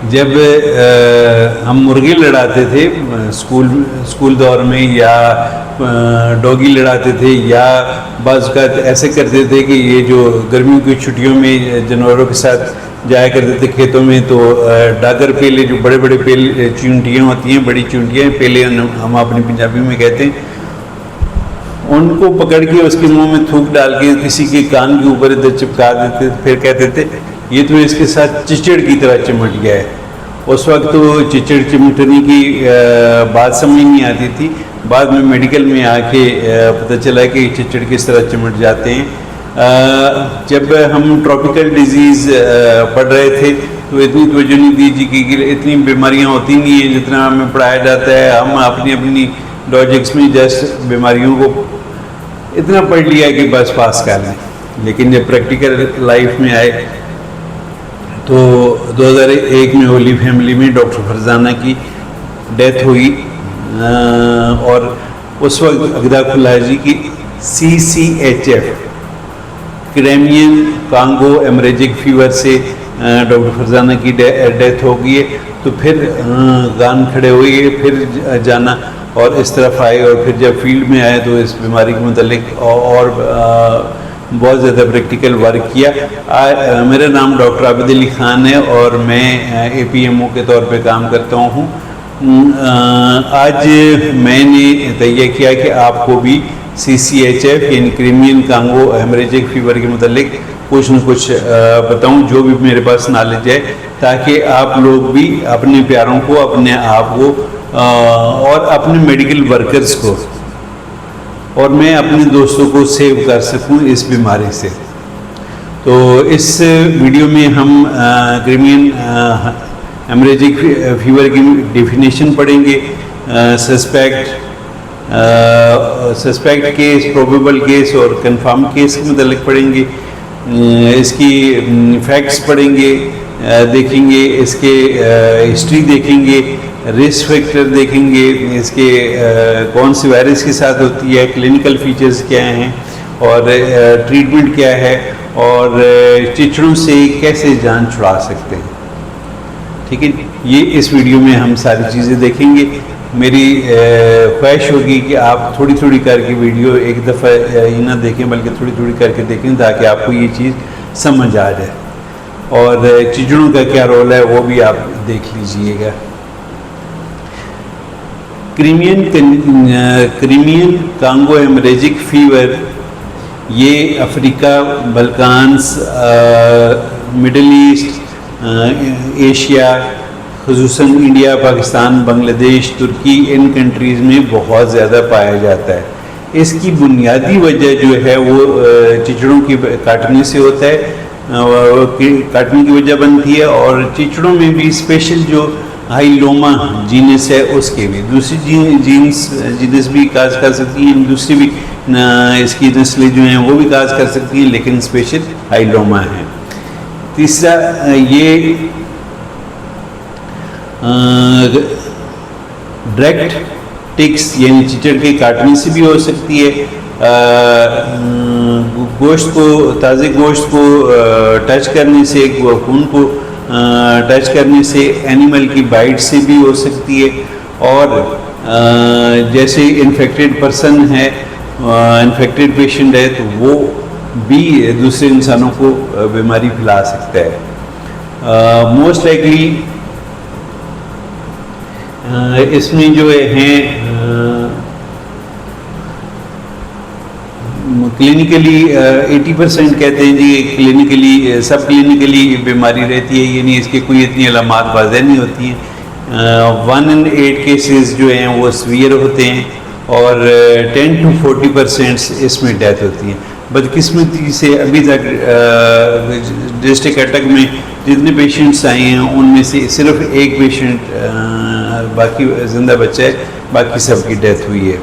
जब हम मुर्गी लड़ाते थे स्कूल दौर में, या डॉगी लड़ाते थे, या बाज़ औक़ात ऐसे करते थे कि ये जो गर्मियों की छुट्टियों में जानवरों के साथ जाया करते थे खेतों में, तो डागर पेले, जो बड़े बड़े पेले चींटियाँ होती हैं, बड़ी चींटियाँ, पेले हम अपनी पंजाबी में कहते हैं, उनको पकड़ के उसके मुंह में थूक डाल के किसी के कान के ऊपर इधर चिपका देते, फिर कहते थे ये तो इसके साथ चिचड़ की तरह चिमट गया है। उस वक्त तो चिचड़ चिमटने की बात समझ नहीं आती थी। बाद में मेडिकल में आके पता चला कि चिचड़ किस तरह चिमट जाते हैं। जब हम ट्रॉपिकल डिजीज़ पढ़ रहे थे तो इतनी तवज्जो नहीं दी कि इतनी बीमारियां होती नहीं हैं जितना हमें पढ़ाया जाता है। हम अपनी लॉजिक्स में जस्ट बीमारियों को इतना पढ़ लिया कि बस पास कर लें, लेकिन जब प्रैक्टिकल लाइफ में आए तो 2001 में होली फैमिली में डॉक्टर फरजाना की डेथ हुई, और उस वक्त अगदा खुलाजी की CCHF Crimean Congo haemorrhagic fever से डॉक्टर फरजाना की डेथ हो गई है। तो फिर गान खड़े हुए, फिर जाना और इस तरफ आए, और फिर जब फील्ड में आए तो इस बीमारी के मतलब और बहुत ज़्यादा प्रैक्टिकल वर्क किया। मेरा नाम डॉक्टर आबिद अली ख़ान है और मैं APMO के तौर पे काम करता हूँ। आज मैंने तय किया कि आपको भी CCHF यानी क्रिमियन कांगो हेमरेजिक फीवर के मतलब कुछ न कुछ बताऊं, जो भी मेरे पास नॉलेज है, ताकि आप लोग भी अपने प्यारों को, अपने आप को और अपने मेडिकल वर्कर्स को और मैं अपने दोस्तों को सेव कर सकूं इस बीमारी से। तो इस वीडियो में हम क्रिमियन हेमरेजिक फीवर की डेफिनेशन पढ़ेंगे, सस्पेक्ट केस, प्रोबेबल केस और कंफर्म केस के मतलब पढ़ेंगे। इसकी फैक्ट्स पढ़ेंगे, देखेंगे, इसके हिस्ट्री देखेंगे, रिस्क फैक्टर देखेंगे, इसके कौन सी वायरस के साथ होती है, क्लिनिकल फीचर्स क्या हैं और ट्रीटमेंट क्या है, और चिचड़ों से कैसे जान छुड़ा सकते हैं। ठीक है, ये इस वीडियो में हम सारी चीज़ें देखेंगे। मेरी ख्वाहिश होगी कि आप थोड़ी थोड़ी करके वीडियो एक दफ़ा ही ना देखें, बल्कि थोड़ी थोड़ी करके देखें, ताकि आपको ये चीज़ समझ आ जाए, और चिचड़ों का क्या रोल है वो भी आप देख लीजिएगा। क्रिमियन कांगो हेमरेजिक फीवर ये Africa, Balkans, Middle East, Asia, ख़ुसूसन इंडिया, पाकिस्तान, बांग्लादेश, तुर्की, इन कंट्रीज़ में बहुत ज़्यादा पाया जाता है। इसकी बुनियादी वजह जो है वो चिचड़ों के काटने से होता है, काटने की वजह बनती है, और चिचड़ों में भी स्पेशल जो हाइलोमा जीनस है उसके भी, दूसरी जीनस भी काज कर सकती हैं, दूसरी भी इसकी नस्लें जो हैं वो भी काज कर सकती हैं, लेकिन स्पेशल हाइलोमा है। तीसरा, ये डायरेक्ट टिक्स यानी चिचड़ के काटने से भी हो सकती है। गोश्त को, ताज़े गोश्त को टच करने से, खून को टच करने से, एनिमल की बाइट से भी हो सकती है, और जैसे इन्फेक्टेड पर्सन है, इन्फेक्टेड पेशेंट है, तो वो भी दूसरे इंसानों को बीमारी फैला सकता है। मोस्ट लाइकली इसमें जो है क्लिनिकली 80% कहते हैं जी क्लिनिकली, सब क्लिनिकली बीमारी रहती है, ये नहीं इसके कोई इतनी अलामात वाज़ेह नहीं होती हैं। 1 in 8 केसेस जो हैं वो सीवियर होते हैं, और 10 to 40% इसमें डेथ होती है। बदकिस्मती से अभी तक डिस्ट्रिक्ट अटक में जितने पेशेंट्स आए हैं उनमें से सिर्फ एक पेशेंट बाकी ज़िंदा बचा है, बाकी सबकी डेथ हुई है।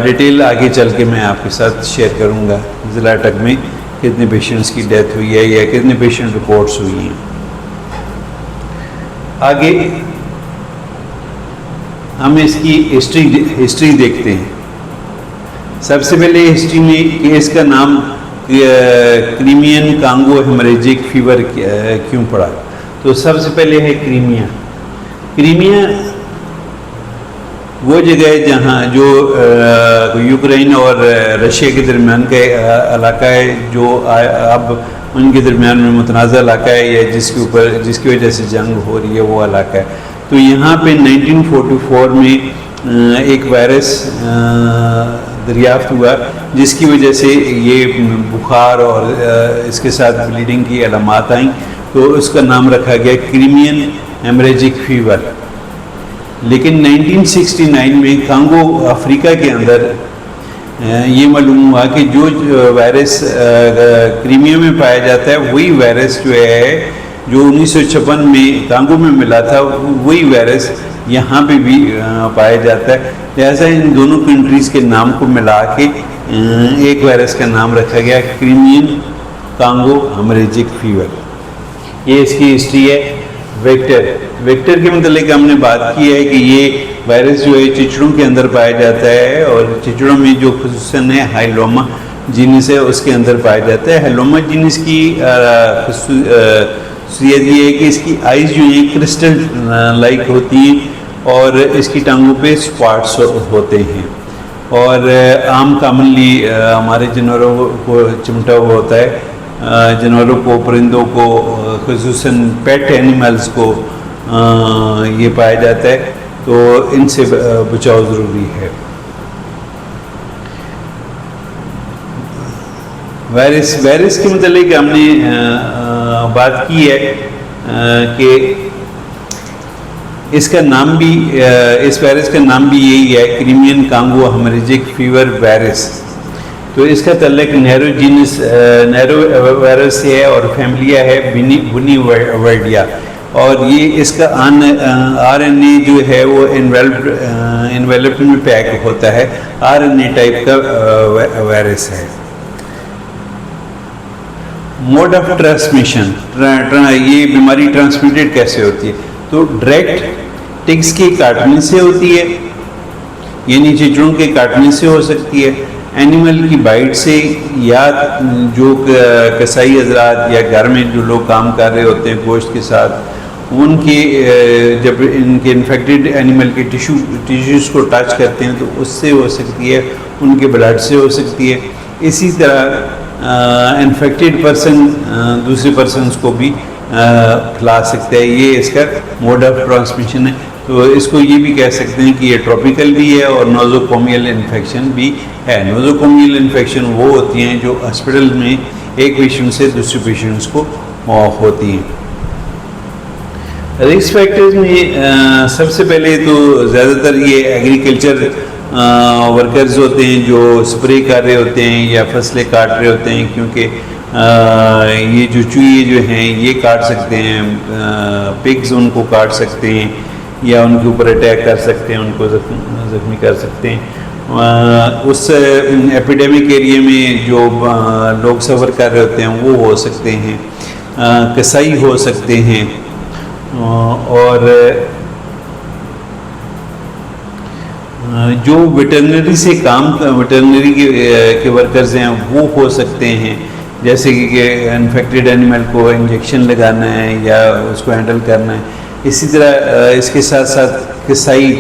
डिटेल आगे चल के मैं आपके साथ शेयर करूंगा, ज़िला अटक में कितने पेशेंट्स की डेथ हुई है या कितने पेशेंट रिपोर्ट्स हुई हैं। आगे हम इसकी हिस्ट्री देखते हैं। सबसे पहले हिस्ट्री में केस का नाम क्रिमियन कांगो हेमरेजिक फीवर क्यों पड़ा, तो सबसे पहले है क्रीमिया। क्रीमिया वो जगह है जहाँ जो यूक्रेन और रशिया के दरमियान का इलाका है, जो अब उनके दरमियान में मुतनाज़ा इलाका है, या जिसकी वजह से जंग हो रही है वो इलाका है। तो यहाँ पे 1944 में एक वायरस दरियाफ्त हुआ, जिसकी वजह से ये बुखार और इसके साथ ब्लीडिंग की अलामात आई। तो उसका नाम रखा गया क्रीमियन हेमरेजिक फीवर। लेकिन 1969 में कांगो अफ्रीका के अंदर ये मालूम हुआ कि जो वायरस क्रीमिया में पाया जाता है, वही वायरस जो है जो 1956 में कांगो में मिला था, वही वायरस यहाँ पे भी पाया जाता है। लिहाजा इन दोनों कंट्रीज़ के नाम को मिला के एक वायरस का नाम रखा गया क्रीमियन कांगो हेमरेजिक फीवर। ये इसकी हिस्ट्री है। वेक्टर के मतलब हमने बात की है कि ये वायरस जो है चिचड़ों के अंदर पाया जाता है, और चिचड़ों में जो खुसूसन है हाइलोमा जीनस है उसके अंदर पाया जाता है। हाइलोमा जीनस की खासियत ये है कि इसकी आइज़ जो है क्रिस्टल लाइक होती हैं, और इसकी टांगों पे स्पॉट्स होते हैं। और आम कॉमनली हमारे जानवरों को चिमटा हुआ होता है। जानवरों को, परिंदों को, खुसूसन पेट एनिमल्स को ये पाया जाता है, तो इनसे बचाव ज़रूरी है। वायरस के मतलब हमने बात की है कि इसका नाम भी, इस वायरस का नाम भी यही है, Crimean Congo haemorrhagic fever virus. तो इसका तल्लक नैरो वायरस से है, और फैमिलिया है बुनी वर्डिया। और ये इसका RNA जो है वो इन्वेलप्ड में पैक होता है, RNA टाइप का वायरस है। मोड ऑफ ट्रांसमिशन, ये बीमारी ट्रांसमिटेड कैसे होती है? तो डायरेक्ट टिक्स के काटने से होती है, यानी चिचड़ों के काटने से हो सकती है, एनिमल की बाइट से, या जो कसाई हजरात या घर में जो लोग काम कर रहे होते हैं गोश्त के साथ, उनके जब इनके इन्फेक्टेड एनिमल के टिश्यूज़ को टच करते हैं तो उससे हो सकती है, उनके ब्लड से हो सकती है। इसी तरह इन्फेक्टेड पर्सन दूसरे पर्सनस को भी खिला सकता है। ये इसका मोड ऑफ ट्रांसमिशन है। तो इसको ये भी कह सकते हैं कि ये ट्रॉपिकल भी है और नोज़ोकोमियल इन्फेक्शन भी है। नोज़ोकोमियल इन्फेक्शन वो होती हैं जो हॉस्पिटल में एक पेशेंट से दूसरे पेशेंट्स को होती हैं। रिस्क फैक्टर्स में सबसे पहले तो ज़्यादातर ये एग्रीकल्चर वर्कर्स होते हैं जो स्प्रे कर रहे होते हैं या फसलें काट रहे होते हैं, क्योंकि ये जो चूहे जो हैं ये काट सकते हैं, पिग्स उनको काट सकते हैं या उनके ऊपर अटैक कर सकते हैं, उनको ज़ख्मी कर सकते हैं। उस एपिडेमिक एरिया में जो लोग सफ़र कर रहे होते हैं वो हो सकते हैं, कसाई हो सकते हैं, और जो वेटरनरी के वर्कर्स हैं वो हो सकते हैं, जैसे कि इन्फेक्टेड एनिमल को इंजेक्शन लगाना है या उसको हैंडल करना है। इसी तरह इसके साथ साथ कसाई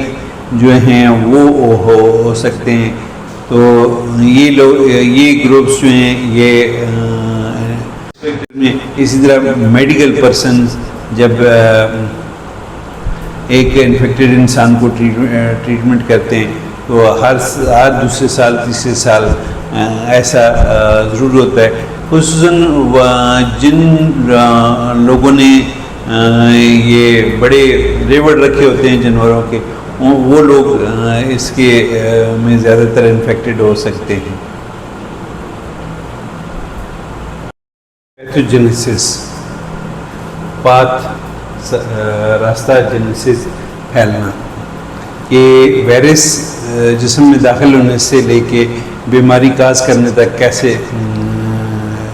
जो हैं वो हो सकते हैं। तो ये ग्रुप्स जो हैं ये में, इसी तरह मेडिकल पर्सन जब एक इन्फेक्टेड इंसान को ट्रीटमेंट करते हैं तो हर दूसरे साल तीसरे साल ऐसा ज़रूर होता है। खुसूसन जिन लोगों ने ये बड़े रेवड़ रखे होते हैं जानवरों के, वो लोग इसके में ज़्यादातर इन्फेक्टेड हो सकते हैं। पैथोजेनेसिस, रास्ता जेनेसिस फैलना, ये वायरस जिस्म में दाखिल होने से लेके बीमारी काज करने तक कैसे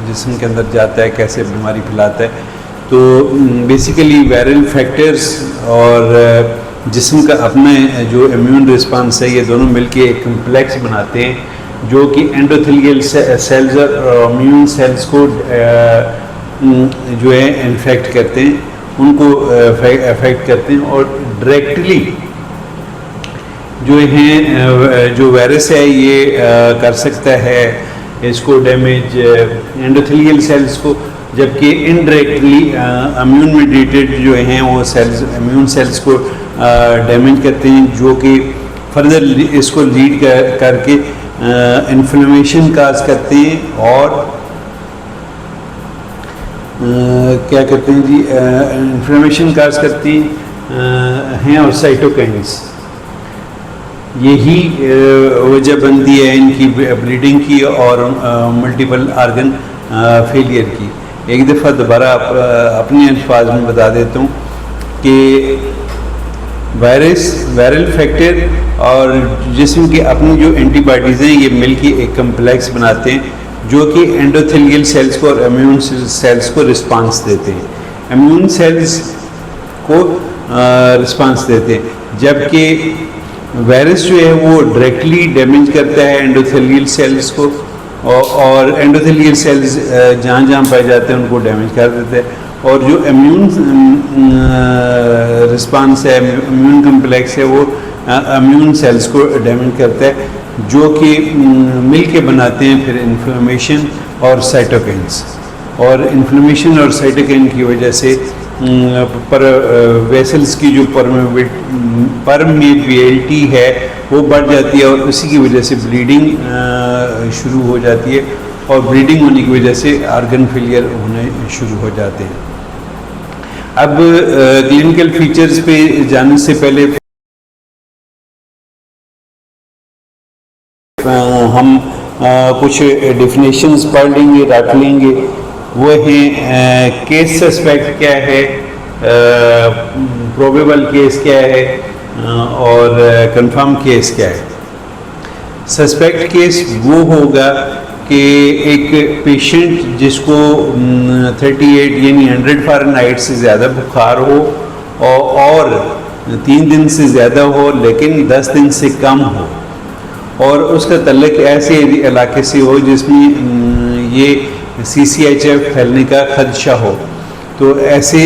जिस्म के अंदर जाता है, कैसे बीमारी फैलाता है। तो बेसिकली वायरल फैक्टर्स और जिस्म का अपना जो इम्यून रिस्पांस है, ये दोनों मिलके एक कम्प्लेक्स बनाते हैं जो कि एंडोथेलियल सेल्स और इम्यून सेल्स को जो है इन्फेक्ट करते हैं, उनको अफेक्ट करते हैं। और डायरेक्टली जो हैं जो वायरस है ये कर सकता है इसको डैमेज एंडोथेलियल सेल्स को, जबकि इनडायरेक्टली इम्यून मेडिएटेड जो हैं वो सेल्स इम्यून सेल्स को डैमेज करते हैं, जो कि फर्दर इसको लीड करके इन्फ्लेमेशन काज करते हैं और क्या कहते हैं जी इन्फ्लेमेशन काज करती हैं और साइटोकाइन्स। यही वजह बनती है इनकी ब्लीडिंग की और मल्टीपल आर्गन फेलियर की। एक दफ़ा दोबारा अपने अल्फाज में बता देता हूँ कि वायरल फैक्टर और जिस्म के अपनी जो एंटीबॉडीज़ हैं ये मिलके एक कम्प्लेक्स बनाते हैं जो कि एंडोथेलियल सेल्स को और इम्यून सेल्स को रिस्पांस देते हैं। इम्यून सेल्स को रिस्पांस देते हैं, जबकि वायरस जो है वो डायरेक्टली डैमेज करता है एंडोथेलियल सेल्स को और एंडोथेलियल सेल्स जहाँ जहाँ पाए जाते हैं उनको डैमेज कर देते हैं। और जो इम्यून रिस्पांस है, इम्यून कम्प्लेक्स है, वो इम्यून सेल्स को डैमेज करता है, जो कि मिल के बनाते हैं फिर इन्फ्लेमेशन और साइटोकाइन्स। और इन्फ्लेमेशन और साइटोकाइन की वजह से पर वेसल्स की जो परमेबिलिटी है वो बढ़ जाती है और उसी की वजह से ब्लीडिंग शुरू हो जाती है और ब्लीडिंग होने की वजह से आर्गन फेलियर होने शुरू हो जाते हैं। अब क्लिनिकल फीचर्स पे जाने से पहले हम कुछ डेफिनेशंस पढ़ लेंगे, रख लेंगे। वो हैं केस सस्पेक्ट क्या है, प्रोबेबल केस क्या है और कंफर्म केस क्या है। सस्पेक्ट केस वो होगा कि एक पेशेंट जिसको 38 यानी 100 फ़ारेनहाइट से ज़्यादा बुखार हो और 3 दिन से ज़्यादा हो लेकिन 10 दिन से कम हो और उसका तल्लुक ऐसे इलाके से हो जिसमें ये CCHF फैलने का खदशा हो, तो ऐसे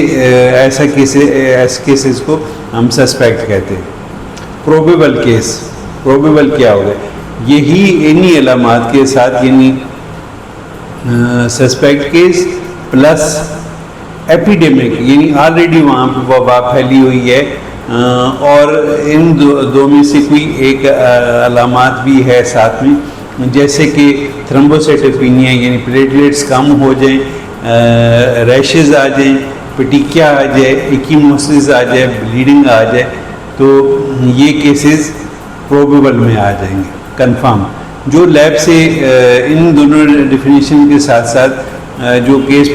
केसेस को हम सस्पेक्ट कहते हैं। प्रोबेबल केस, प्रोबेबल क्या होगा, यही इन्हीं अलामात के साथ यानी सस्पेक्ट केस प्लस एपिडेमिक यानी ऑलरेडी वहाँ पर वबा फैली हुई है और इन दो में से कोई एक अलामात भी है साथ में, जैसे कि थ्रोम्बोसाइटोपेनिया यानी प्लेटलेट्स कम हो जाएं, रैशेज़ आ जाएं, पेटिकिया आ जाए, इकीमोसिस आ जाए, ब्लीडिंग आ जाए, तो ये केसेस प्रोबेबल में आ जाएंगे। कंफर्म जो लैब से इन दोनों डेफिनेशन के साथ साथ जो केस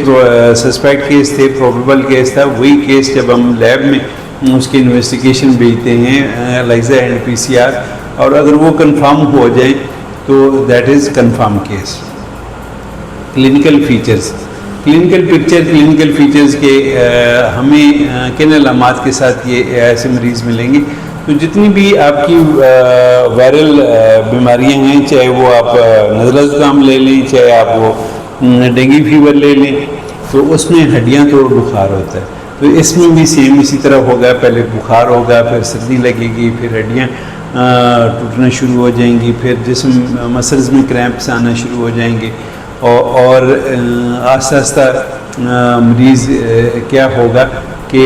सस्पेक्ट केस थे, प्रोबेबल केस था, वही केस जब हम लैब में उसकी इन्वेस्टिगेशन भेजते हैं एलाइजा एंड PCR और अगर वो कंफर्म हो जाए तो that is confirm case. Clinical features, clinical features के हमें किन अलामात के साथ ये ऐसे मरीज़ मिलेंगे, तो जितनी भी आपकी वायरल बीमारियां हैं, चाहे वो आप नज़ला ज़ुकाम ले लें, चाहे आप वो डेंगू फीवर ले लें, तो उसमें हड्डियां तोड़ बुखार होता है, तो इसमें भी सेम इसी तरह होगा। पहले बुखार होगा, फिर सर्दी लगेगी, फिर हड्डियां टूटना शुरू हो जाएंगी, फिर जिस्म मसल्स में क्रैम्प्स आना शुरू हो जाएंगे और आस्ता आस्ता मरीज़ क्या होगा कि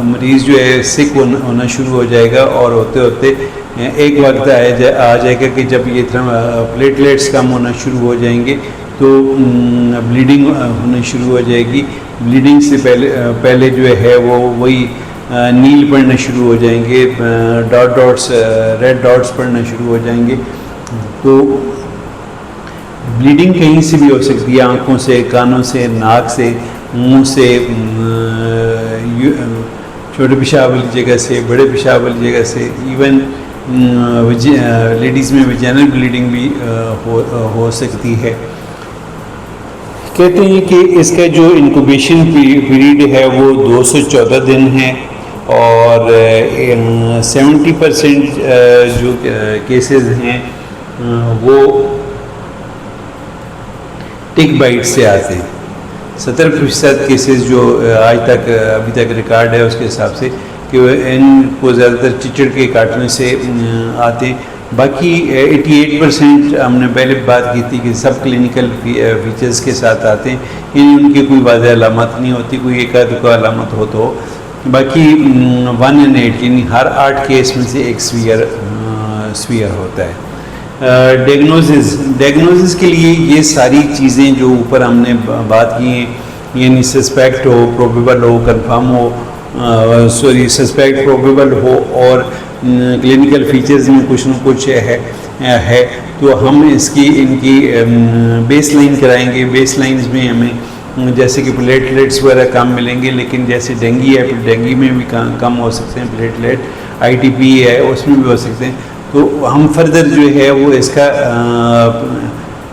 मरीज़ जो है सिक होना शुरू हो जाएगा और होते होते एक वक्त आ जाएगा कि जब ये प्लेटलेट्स कम होना शुरू हो जाएंगे तो ब्लीडिंग होना शुरू हो जाएगी। ब्लीडिंग से पहले जो है वो वही नील पड़ना शुरू हो जाएंगे, डॉट्स रेड डॉट्स पड़ना शुरू हो जाएंगे। तो ब्लीडिंग कहीं से भी हो सकती है, आँखों से, कानों से, नाक से, मुंह से, छोटे पेशाब वाली जगह से, बड़े पेशाब वाली जगह से, इवन लेडीज़ में वैजिनल ब्लीडिंग भी हो सकती है। कहते हैं कि इसका जो इंक्यूबेशन पीरियड है वो 2 से 14 दिन है और 70% जो केसेस हैं वो टिक बाइट से आते हैं। 70% केसेस जो आज तक अभी तक रिकॉर्ड है उसके हिसाब से कि इनको ज़्यादातर चिचड़ के काटने से आते हैं। बाकी 88% हमने पहले बात की थी कि सब क्लिनिकल फीचर्स के साथ आते हैं, उनकी कोई वाज़ह अलामत नहीं होती, कोई एक आध को अलामत हो तो बाकी 1 in 8 यानी हर 8 केस में से एक स्वीयर होता है। डायग्नोसिस के लिए ये सारी चीज़ें जो ऊपर हमने बात की हैं, यानी सस्पेक्ट हो, प्रोबेबल हो, कंफर्म हो, सस्पेक्ट प्रोबेबल हो और क्लिनिकल फीचर्स में कुछ न कुछ है तो हम इनकी बेसलाइन कराएंगे। बेसलाइंस में हमें जैसे कि प्लेटलेट्स वगैरह कम मिलेंगे, लेकिन जैसे डेंगी है, डेंगी में भी कम हो सकते हैं प्लेटलेट, ITP है उसमें भी हो सकते हैं। तो हम फर्दर जो है वो इसका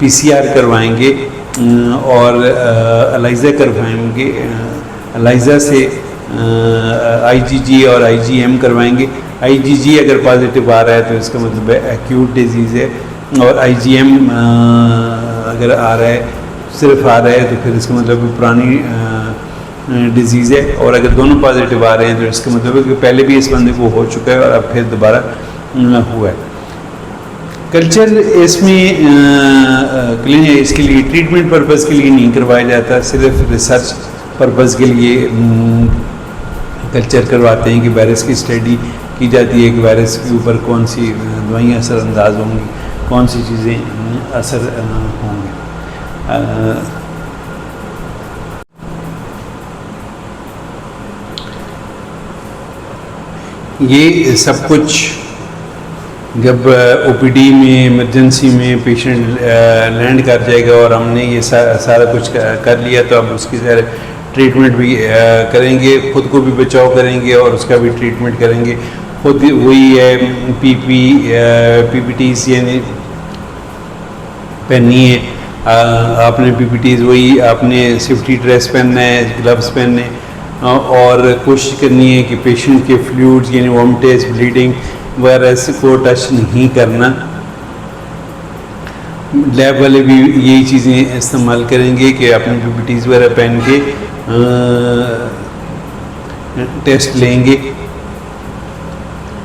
PCR करवाएंगे और एलाइज़ा करवाएंगे। एलाइज़ा से IgG और IgM करवाएंगे। IgG अगर पॉजिटिव आ रहा है तो इसका मतलब है एक्यूट डिजीज़ है, और IgM अगर आ रहा है, सिर्फ आ रहा है, तो फिर इसका मतलब पुरानी डिजीज़ है। और अगर दोनों पॉजिटिव आ रहे हैं तो इसका मतलब है कि पहले भी इस बंदे को हो चुका है और अब फिर दोबारा हुआ है। कल्चर इसमें इसके लिए ट्रीटमेंट पर्पज़ के लिए नहीं करवाया जाता, सिर्फ रिसर्च पर्पज़ के लिए कल्चर करवाते हैं कि वायरस की स्टडी की जाती है कि वायरस के ऊपर कौन सी दवाइयाँ असरअंदाज होंगी, कौन सी चीज़ें असर होंगी। ये सब कुछ जब OPD में, इमरजेंसी में पेशेंट लैंड कर जाएगा और हमने ये सारा कुछ कर लिया, तो अब उसकी ट्रीटमेंट भी करेंगे, ख़ुद को भी बचाव करेंगे और उसका भी ट्रीटमेंट करेंगे। खुद वही है PPTs यानी पहननी है आपने, PPTs वही आपने सेफ्टी ड्रेस पहनना है, ग्लव्स पहनने, और कोशिश करनी है कि पेशेंट के फ्लूइड्स यानी वॉमिटिंग, ब्लीडिंग वगैरह को टच नहीं करना। लैब वाले भी यही चीज़ें इस्तेमाल करेंगे कि अपने PPTs वगैरह पहन के टेस्ट लेंगे।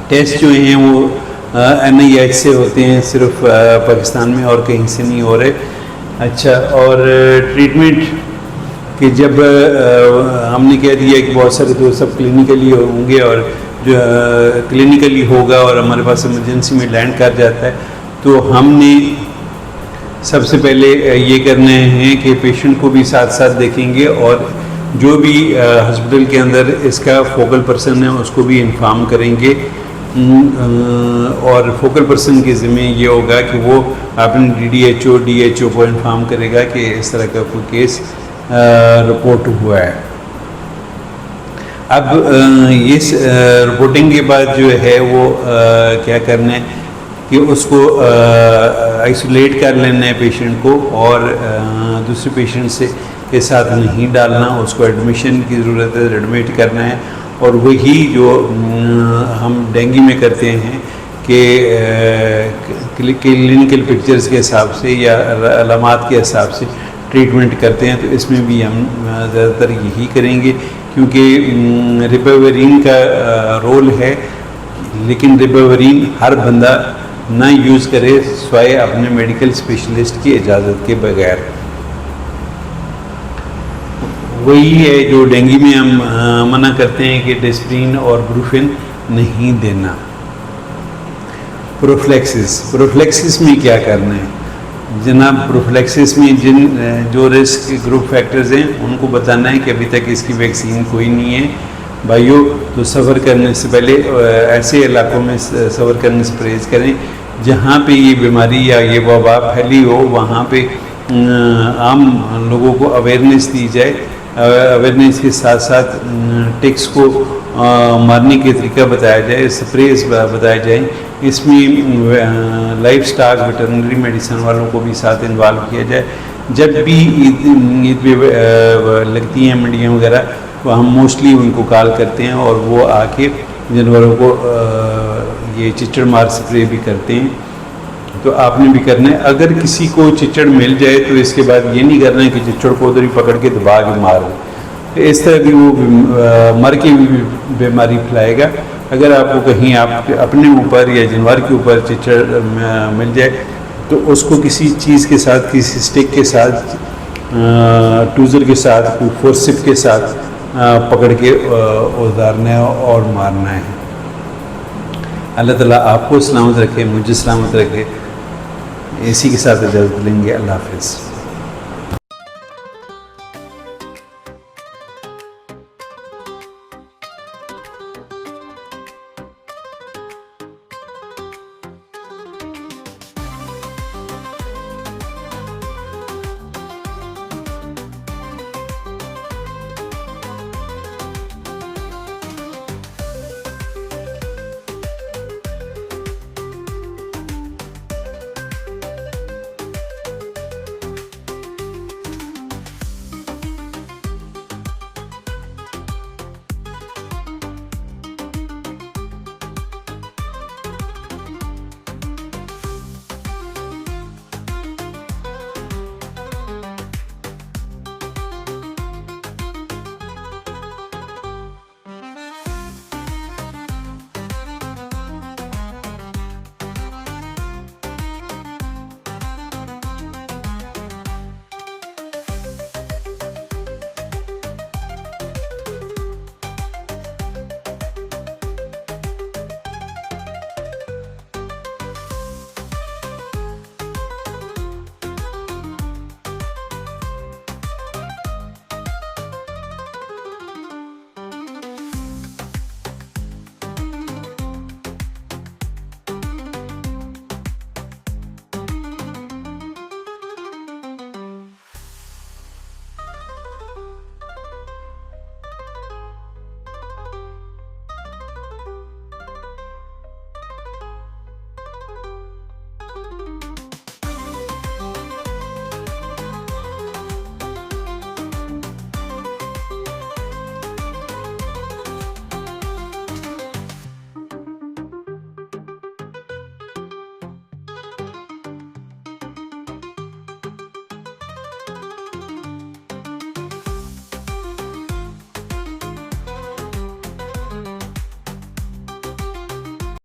टेस्ट जो हैं वो NIH से होते हैं, सिर्फ पाकिस्तान में और कहीं से नहीं हो रहे। अच्छा, और ट्रीटमेंट कि जब हमने कह दिया कि बहुत सारे तो सब क्लिनिकली होंगे, और जो क्लिनिकली होगा और हमारे पास इमरजेंसी में लैंड कर जाता है, तो हमने सबसे पहले ये करने हैं कि पेशेंट को भी साथ साथ देखेंगे और जो भी हॉस्पिटल के अंदर इसका फोकल पर्सन है उसको भी इन्फॉर्म करेंगे। और फोकल पर्सन के ज़िम्मे ये होगा कि वो अपने DHO को इन्फॉर्म करेगा कि इस तरह का कोई केस रिपोर्ट हुआ है। अब ये रिपोर्टिंग के बाद जो है वो क्या करना है कि उसको आइसोलेट कर लेना है पेशेंट को, और दूसरे पेशेंट से के साथ नहीं डालना, उसको एडमिशन की ज़रूरत है, एडमिट करना है। और वही जो हम डेंगू में करते हैं कि क्लिनिकल पिक्चर्स के हिसाब से या अलामात के हिसाब से ट्रीटमेंट करते हैं, तो इसमें भी हम ज़्यादातर यही करेंगे, क्योंकि रिबाविरिन का रोल है, लेकिन रिबाविरिन हर बंदा ना यूज़ करे स्वाय अपने मेडिकल स्पेशलिस्ट की इजाज़त के बगैर। वही है जो डेंगू में हम मना करते हैं कि डिस्प्रिन और ब्रूफिन नहीं देना। प्रोफ्लेक्सिस में क्या करना है जनाब? प्रोफ्लेक्सिस में जो रिस्क ग्रुप फैक्टर्स हैं उनको बताना है कि अभी तक इसकी वैक्सीन कोई नहीं है भाइयों। तो सफ़र करने से पहले ऐसे इलाकों में सफ़र करने से परहेज़ करें जहाँ पे ये बीमारी या ये वबा फैली हो, वहाँ पे आम लोगों को अवेयरनेस दी जाए। अवेयरनेस के साथ साथ टिक्स को मारने के तरीका बताया जाए, स्प्रेज बताए जाए। इसमें लाइफ स्टॉक वेटरनरी मेडिसिन वालों को भी साथ इन्वॉल्व किया जाए। जब भी ईद पे लगती हैं मंडियाँ वगैरह, तो हम मोस्टली उनको कॉल करते हैं और वो आके जानवरों को ये चिचड़ मार स्प्रे भी करते हैं। तो आपने भी करना है। अगर किसी को चिचड़ मिल जाए तो इसके बाद ये नहीं करना है कि चिचड़ को उधर ही पकड़ के दबा के मारो, इस तरह भी वो मर के भी बीमारी फैलाएगा। अगर आपको कहीं आप अपने ऊपर या जानवर के ऊपर चिचड़ मिल जाए तो उसको किसी चीज़ के साथ, किसी स्टिक के साथ, टूज़र के साथ, फोर्सिप के साथ पकड़ के उतारना है और मारना है। अल्लाह ताला आपको सलामत रखे, मुझे सलामत रखे। इसी के साथ इजाज़त लेंगे। अल्लाह हाफ़िज़।